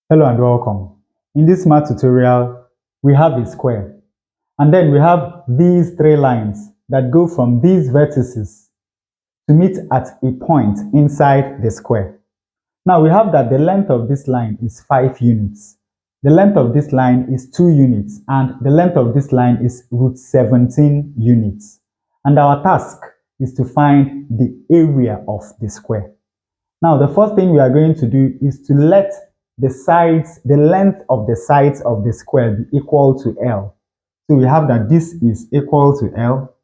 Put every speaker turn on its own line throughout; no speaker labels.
Hello and welcome. In this math tutorial, we have a square, and then we have these three lines that go from these vertices to meet at a point inside the square. Now we have that the length of this line is 5 units, the length of this line is 2 units, and the length of this line is root 17 units. And our task is to find the area of the square. Now the first thing we are going to do is to let the length of the sides of the square be equal to L. So we have that this is equal to L,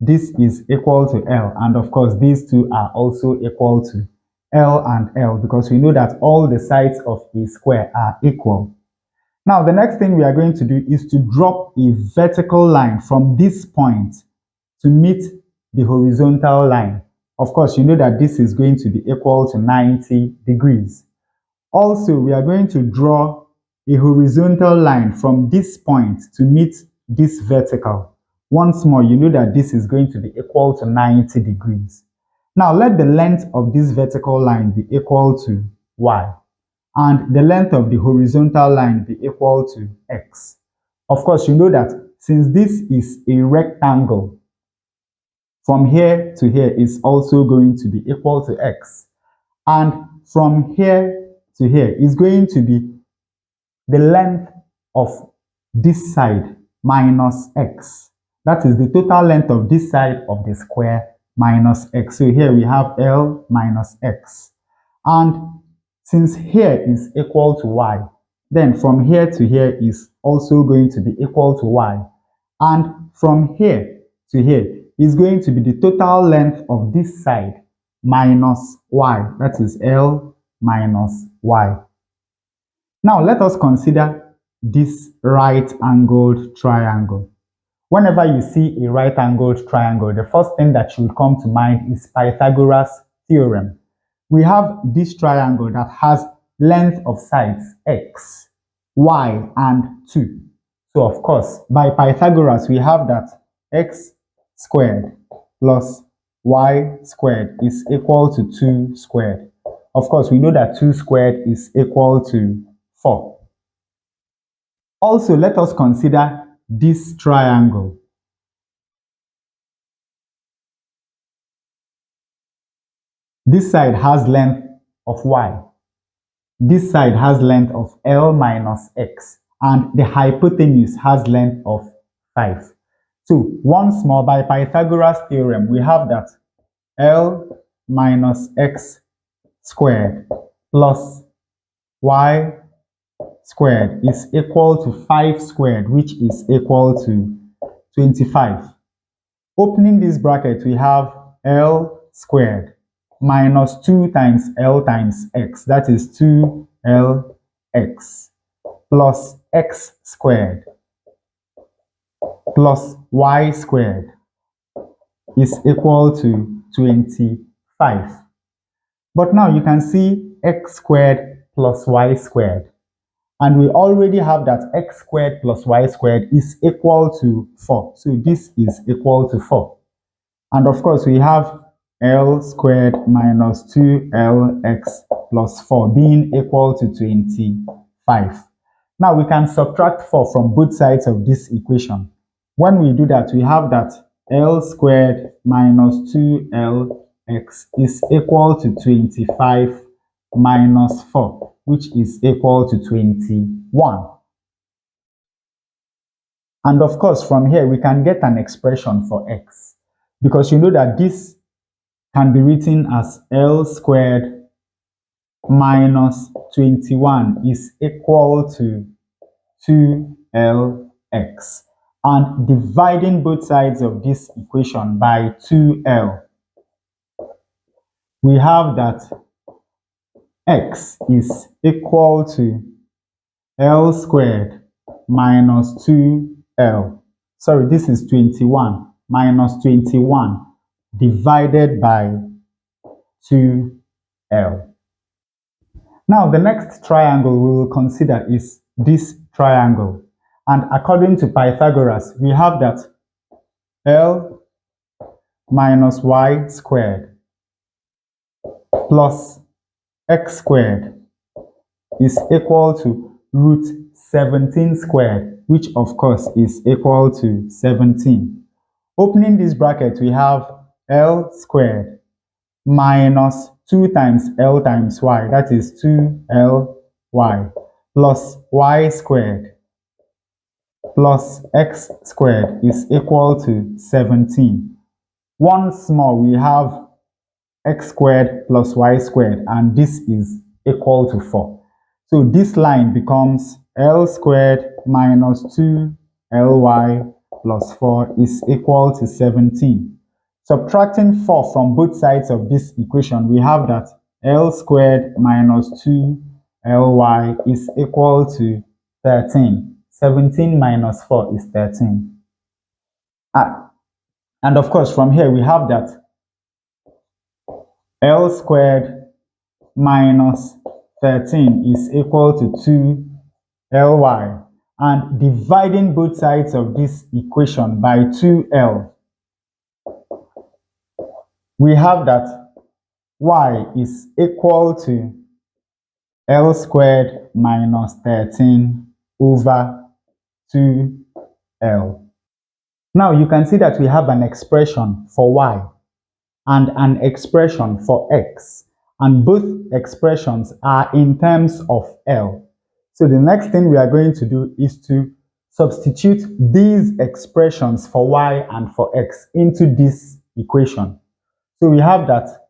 this is equal to L, and of course these two are also equal to L and L because we know that all the sides of a square are equal. Now the next thing we are going to do is to drop a vertical line from this point to meet the horizontal line. Of course, you know that this is going to be equal to 90 degrees. Also, we are going to draw a horizontal line from this point to meet this vertical. Once more, you know that this is going to be equal to 90 degrees. Now, let the length of this vertical line be equal to y, and the length of the horizontal line be equal to x. Of course, you know that since this is a rectangle, from here to here is also going to be equal to x. And from here to here is going to be the length of this side minus x. That is the total length of this side of the square minus x. So here we have L minus x. And since here is equal to y, then from here to here is also going to be equal to y. And from here to here is going to be the total length of this side minus y. That is L minus y. Now let us consider this right-angled triangle. Whenever you see a right-angled triangle, the first thing that should come to mind is Pythagoras theorem. We have this triangle that has length of sides x, y, and 2. So of course, by Pythagoras, we have that x squared plus y squared is equal to 2 squared. Of course, we know that 2 squared is equal to 4. Also, let us consider this triangle. This side has length of y. This side has length of L minus x. And the hypotenuse has length of 5. So once more, by Pythagoras theorem, we have that L minus x squared plus y squared is equal to 5 squared, which is equal to 25. Opening this bracket, we have L squared minus 2 times L times x, that is 2LX, plus x squared plus y squared is equal to 25. But now you can see x squared plus y squared. And we already have that x squared plus y squared is equal to 4. So this is equal to 4. And of course, we have L squared minus 2LX plus 4 being equal to 25. Now we can subtract 4 from both sides of this equation. When we do that, we have that L squared minus 2LX is equal to 25 minus 4, which is equal to 21. And of course, from here, we can get an expression for x, because you know that this can be written as L squared minus 21 is equal to 2LX. And dividing both sides of this equation by 2L, we have that x is equal to L squared minus 2L. Sorry, this is 21 minus 21 divided by 2L. Now, the next triangle we will consider is this triangle. And according to Pythagoras, we have that L minus y squared plus x squared is equal to root 17 squared, which of course is equal to 17. Opening this bracket, we have L squared minus 2 times L times Y, that is 2LY, plus Y squared plus X squared is equal to 17. Once more, we have X squared plus Y squared, and this is equal to 4. So this line becomes L squared minus 2LY plus 4 is equal to 17. Subtracting 4 from both sides of this equation, we have that L squared minus 2LY is equal to 13. 17 minus 4 is 13. And of course, from here we have that L squared minus 13 is equal to 2LY. And dividing both sides of this equation by 2L, we have that Y is equal to L squared minus 13 over 2L. Now you can see that we have an expression for Y and an expression for X, and both expressions are in terms of L. So the next thing we are going to do is to substitute these expressions for Y and for X into this equation. So we have that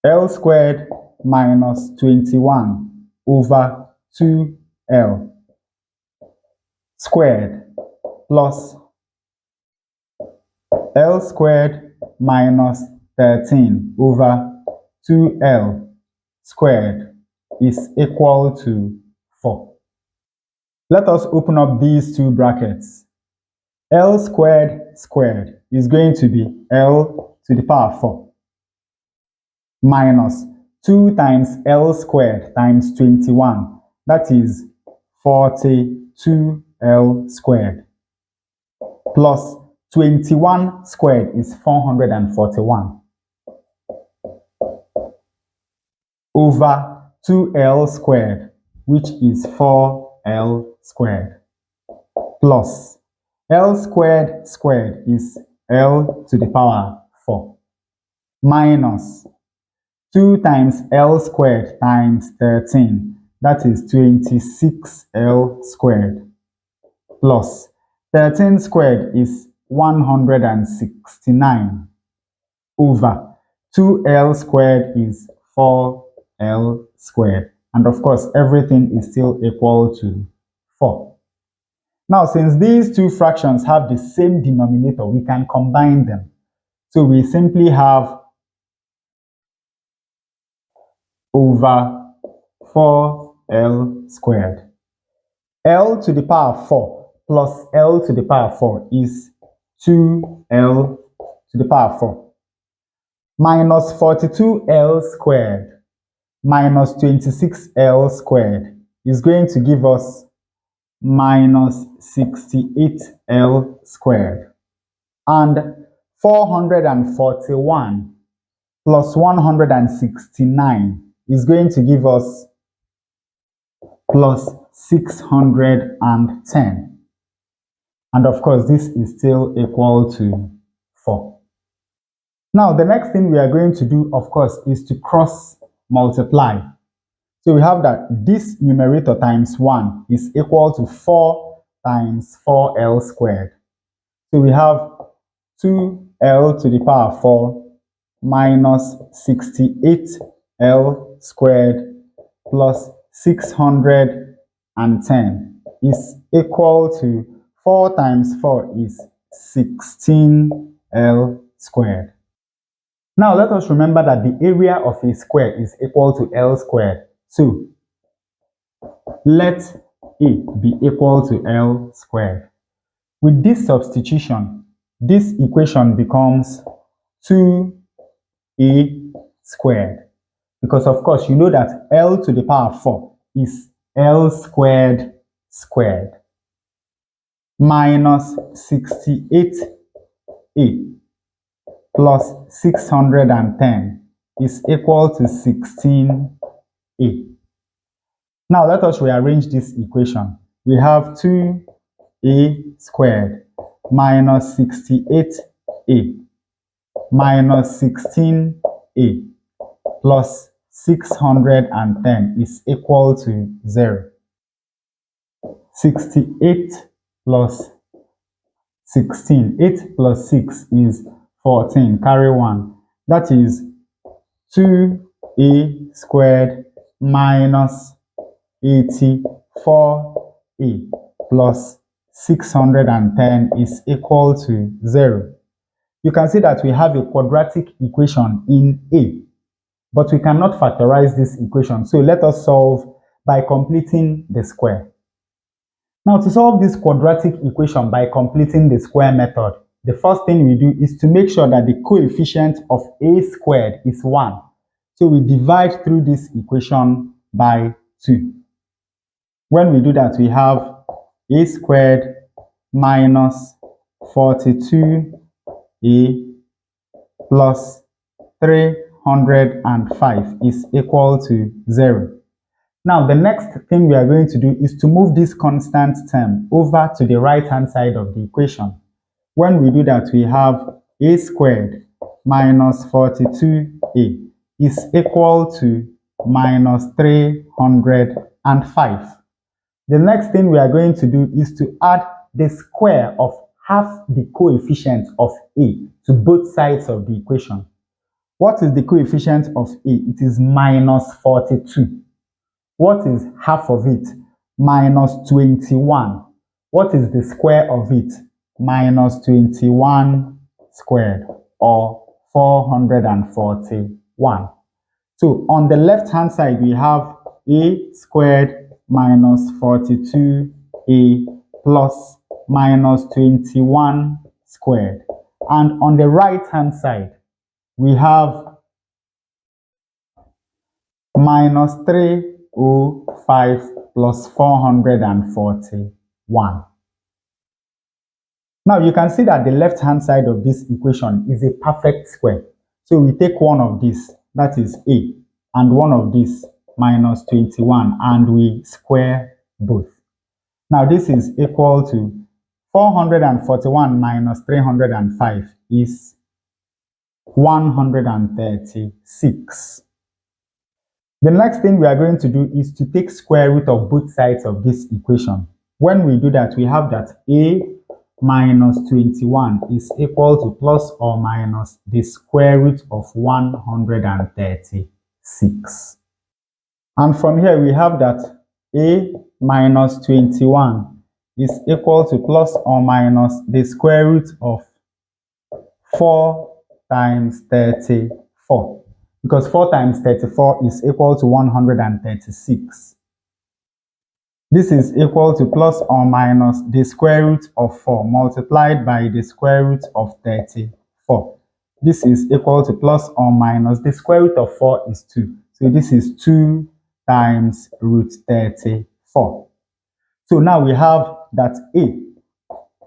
L squared minus 21 over 2L squared plus L squared minus 13 over 2L squared is equal to 4. Let us open up these two brackets. L squared squared is going to be L to the power 4 minus 2 times L squared times 21, that is 42L squared, plus 21 squared is 441 over 2L squared, which is 4L squared, plus L squared squared is L to the power 4 minus 2 times L squared times 13, that is 26L squared, plus 13 squared is 169 over 2L squared is 4L squared. And of course, everything is still equal to 4. Now, since these two fractions have the same denominator, we can combine them. So we simply have over 4L squared. L to the power 4 plus L to the power 4 is 2L to the power 4 minus 42L squared minus 26L squared is going to give us minus 68L squared, and 441 plus 169 is going to give us plus 610. And of course, this is still equal to 4. Now, the next thing we are going to do, of course, is to cross multiply. So we have that this numerator times 1 is equal to 4 times 4L squared. So we have 2L to the power 4 minus 68L squared plus 610 is equal to 4 times 4 is 16L squared. Now let us remember that the area of a square is equal to L squared. So let A be equal to L squared. With this substitution, this equation becomes 2A squared. Because of course, you know that L to the power 4 is L squared squared minus 68A plus 610 is equal to 16A. Now let us rearrange this equation. We have 2a squared minus 68a minus 16a plus 610 is equal to 0. 68 plus 16. 8 plus 6 is 14. Carry 1. That is 2a squared minus 84a plus 610 is equal to 0. You can see that we have a quadratic equation in A, but we cannot factorize this equation. So let us solve by completing the square. Now, to solve this quadratic equation by completing the square method, the first thing we do is to make sure that the coefficient of a squared is 1. So we divide through this equation by 2. When we do that, we have a squared minus 42a plus 305 is equal to 0. Now, the next thing we are going to do is to move this constant term over to the right-hand side of the equation. When we do that, we have a squared minus 42a is equal to minus 305. The next thing we are going to do is to add the square of half the coefficient of a to both sides of the equation. What is the coefficient of a? It is minus 42. What is half of it? Minus 21. What is the square of it? Minus 21 squared, or 441. So on the left-hand side, we have a squared minus 42a plus minus 21 squared. And on the right-hand side, we have minus 305 plus 441. Now you can see that the left-hand side of this equation is a perfect square. So we take one of these, that is a, and one of these, minus 21, and we square both. Now this is equal to 441 minus 305 is 136. The next thing we are going to do is to take square root of both sides of this equation. When we do that, we have that a minus 21 is equal to plus or minus the square root of 136. And from here, we have that a minus 21 is equal to plus or minus the square root of 4 times 34. Because 4 times 34 is equal to 136. This is equal to plus or minus the square root of 4 multiplied by the square root of 34. This is equal to plus or minus the square root of 4 is 2. So this is 2 times root 34. So now we have that a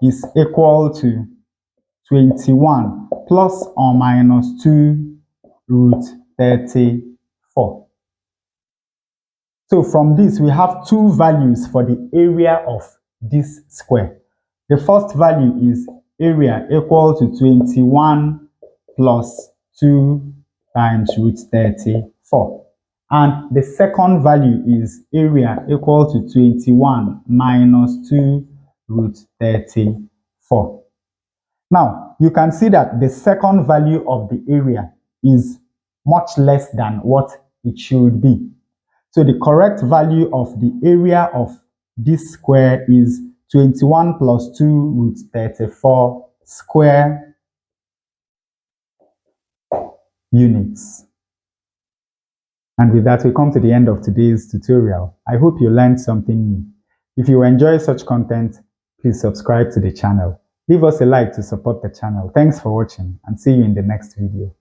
is equal to 21 plus or minus 2 root 34. So from this, we have two values for the area of this square. The first value is area equal to 21 plus 2 times root 34. And the second value is area equal to 21 minus 2 root 34. Now, you can see that the second value of the area is much less than what it should be. So the correct value of the area of this square is 21 plus 2 root 34 square units. And with that, we come to the end of today's tutorial. I hope you learned something new. If you enjoy such content, please subscribe to the channel. Leave us a like to support the channel. Thanks for watching, and see you in the next video.